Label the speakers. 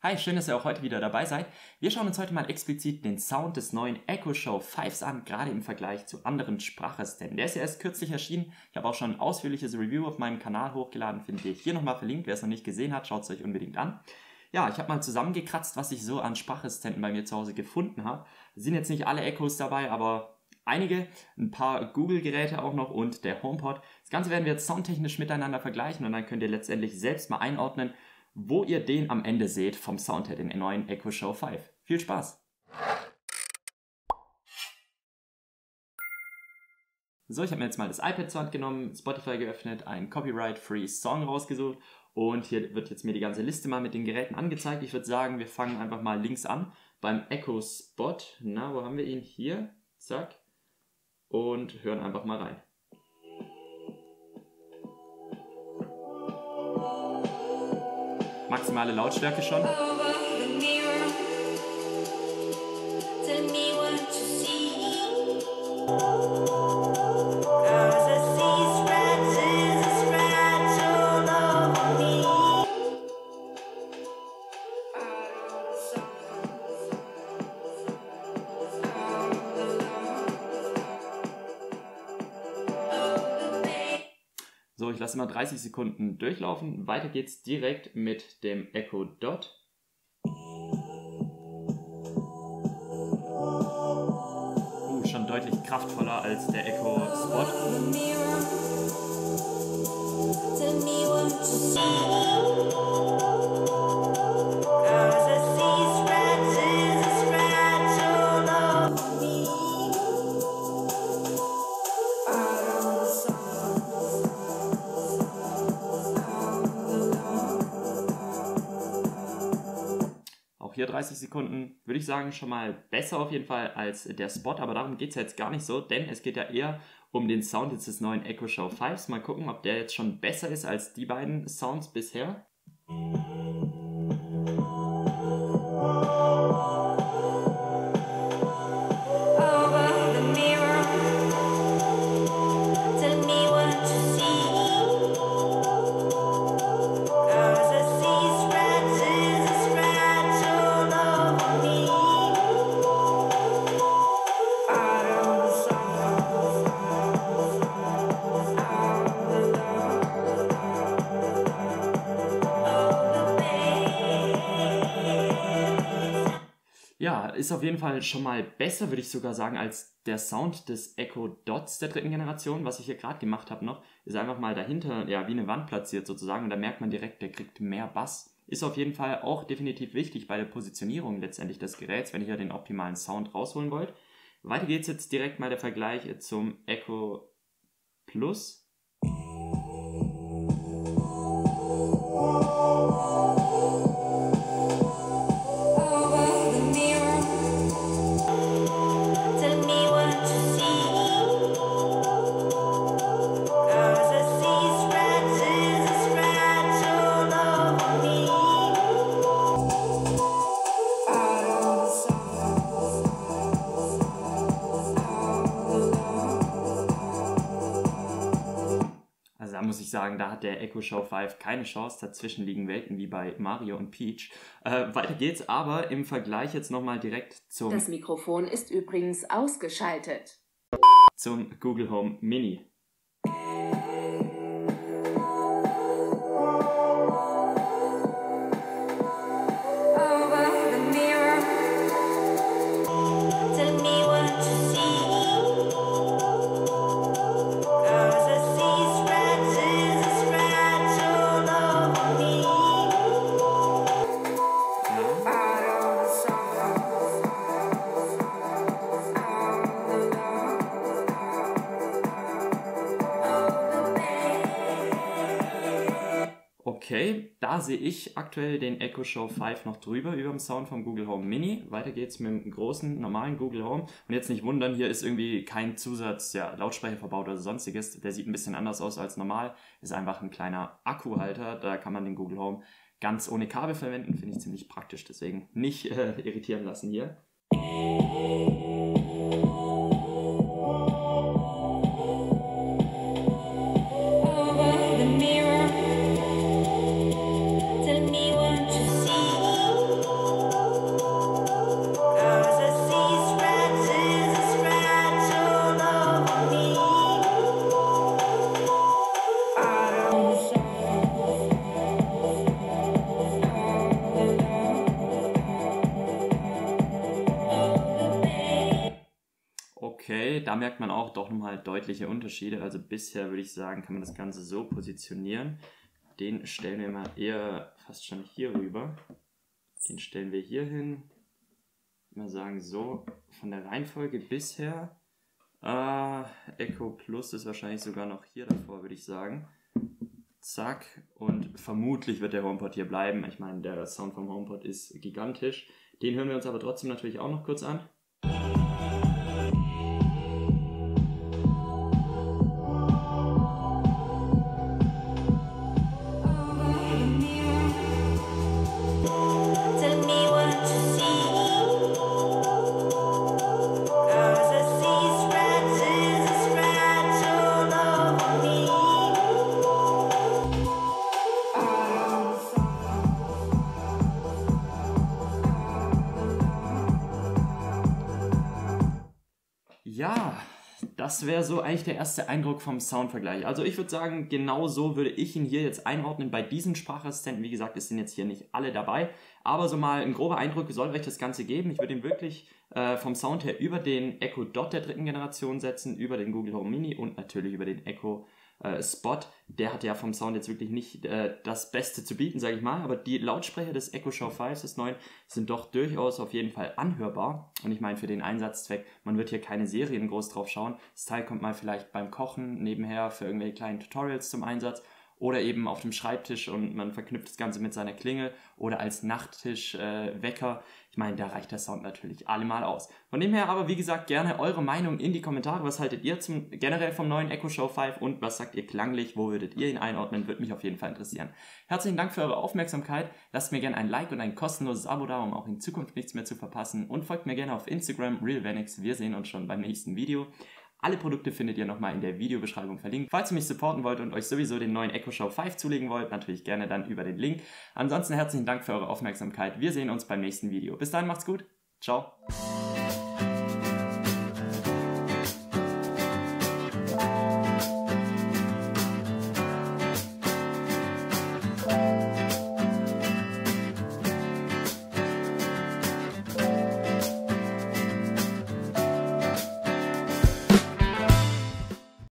Speaker 1: Hi, schön, dass ihr auch heute wieder dabei seid. Wir schauen uns heute mal explizit den Sound des neuen Echo Show 5 an, gerade im Vergleich zu anderen Sprachassistenten. Der ist ja erst kürzlich erschienen. Ich habe auch schon ein ausführliches Review auf meinem Kanal hochgeladen, findet ihr hier nochmal verlinkt. Wer es noch nicht gesehen hat, schaut es euch unbedingt an. Ja, ich habe mal zusammengekratzt, was ich so an Sprachassistenten bei mir zu Hause gefunden habe. Es sind jetzt nicht alle Echos dabei, aber einige, ein paar Google-Geräte auch noch und der HomePod. Das Ganze werden wir jetzt soundtechnisch miteinander vergleichen und dann könnt ihr letztendlich selbst mal einordnen, wo ihr den am Ende seht vom Sound her, den neuen Echo Show 5. Viel Spaß! So, ich habe mir jetzt mal das iPad zur Hand genommen, Spotify geöffnet, einen Copyright-Free Song rausgesucht und hier wird jetzt mir die ganze Liste mal mit den Geräten angezeigt. Ich würde sagen, wir fangen einfach mal links an beim Echo Spot. Na, wo haben wir ihn? Hier, zack, und hören einfach mal rein. Maximale Lautstärke schon. So, ich lasse mal 30 Sekunden durchlaufen. Weiter geht's direkt mit dem Echo Dot. Schon deutlich kraftvoller als der Echo Spot. Hier 30 Sekunden, würde ich sagen, schon mal besser auf jeden Fall als der Spot, aber darum geht es jetzt gar nicht so, denn es geht ja eher um den Sound jetzt des neuen Echo Show 5. Mal gucken, ob der jetzt schon besser ist als die beiden Sounds bisher. Ja, ist auf jeden Fall schon mal besser, würde ich sogar sagen, als der Sound des Echo Dots der dritten Generation. Was ich hier gerade gemacht habe noch, ist einfach mal dahinter, ja, wie eine Wand platziert sozusagen. Und da merkt man direkt, der kriegt mehr Bass. Ist auf jeden Fall auch definitiv wichtig bei der Positionierung letztendlich des Geräts, wenn ihr ja den optimalen Sound rausholen wollt. Weiter geht's jetzt direkt mal der Vergleich zum Echo Plus. Also da muss ich sagen, da hat der Echo Show 5 keine Chance, dazwischen liegen Welten wie bei Mario und Peach. Weiter geht's, aber im Vergleich jetzt nochmal direkt zum...
Speaker 2: Das Mikrofon ist übrigens ausgeschaltet.
Speaker 1: ...zum Google Home Mini. Okay, da sehe ich aktuell den Echo Show 5 noch drüber über dem Sound vom Google Home Mini. Weiter geht's mit dem großen, normalen Google Home. Und jetzt nicht wundern, hier ist irgendwie kein Zusatz, ja, Lautsprecher verbaut oder sonstiges. Der sieht ein bisschen anders aus als normal. Ist einfach ein kleiner Akkuhalter. Da kann man den Google Home ganz ohne Kabel verwenden. Finde ich ziemlich praktisch, deswegen nicht irritieren lassen hier. Okay, da merkt man auch doch nochmal deutliche Unterschiede. Also bisher würde ich sagen, kann man das Ganze so positionieren. Den stellen wir mal eher fast schon hier rüber. Den stellen wir hier hin. Mal sagen so, von der Reihenfolge bisher. Echo Plus ist wahrscheinlich sogar noch hier davor, würde ich sagen. Zack. Und vermutlich wird der HomePod hier bleiben. Ich meine, der Sound vom HomePod ist gigantisch. Den hören wir uns aber trotzdem natürlich auch noch kurz an. Ja, das wäre so eigentlich der erste Eindruck vom Soundvergleich. Also ich würde sagen, genau so würde ich ihn hier jetzt einordnen bei diesen Sprachassistenten. Wie gesagt, es sind jetzt hier nicht alle dabei, aber so mal ein grober Eindruck soll euch das Ganze geben. Ich würde ihn wirklich vom Sound her über den Echo Dot der 3. Generation setzen, über den Google Home Mini und natürlich über den Echo Spot. Der hat ja vom Sound jetzt wirklich nicht das Beste zu bieten, sage ich mal, aber die Lautsprecher des Echo Show 5, des neuen, sind doch durchaus auf jeden Fall anhörbar. Und ich meine, für den Einsatzzweck, man wird hier keine Serien groß drauf schauen. Das Teil kommt mal vielleicht beim Kochen nebenher für irgendwelche kleinen Tutorials zum Einsatz oder eben auf dem Schreibtisch und man verknüpft das Ganze mit seiner Klingel oder als Nachttischwecker. Ich meine, da reicht der Sound natürlich allemal aus. Von dem her aber, wie gesagt, gerne eure Meinung in die Kommentare. Was haltet ihr generell vom neuen Echo Show 5 und was sagt ihr klanglich? Wo würdet ihr ihn einordnen? Würde mich auf jeden Fall interessieren. Herzlichen Dank für eure Aufmerksamkeit. Lasst mir gerne ein Like und ein kostenloses Abo da, um auch in Zukunft nichts mehr zu verpassen. Und folgt mir gerne auf Instagram, RealVenix. Wir sehen uns schon beim nächsten Video. Alle Produkte findet ihr nochmal in der Videobeschreibung verlinkt. Falls ihr mich supporten wollt und euch sowieso den neuen Echo Show 5 zulegen wollt, natürlich gerne dann über den Link. Ansonsten herzlichen Dank für eure Aufmerksamkeit. Wir sehen uns beim nächsten Video. Bis dahin, macht's gut. Ciao.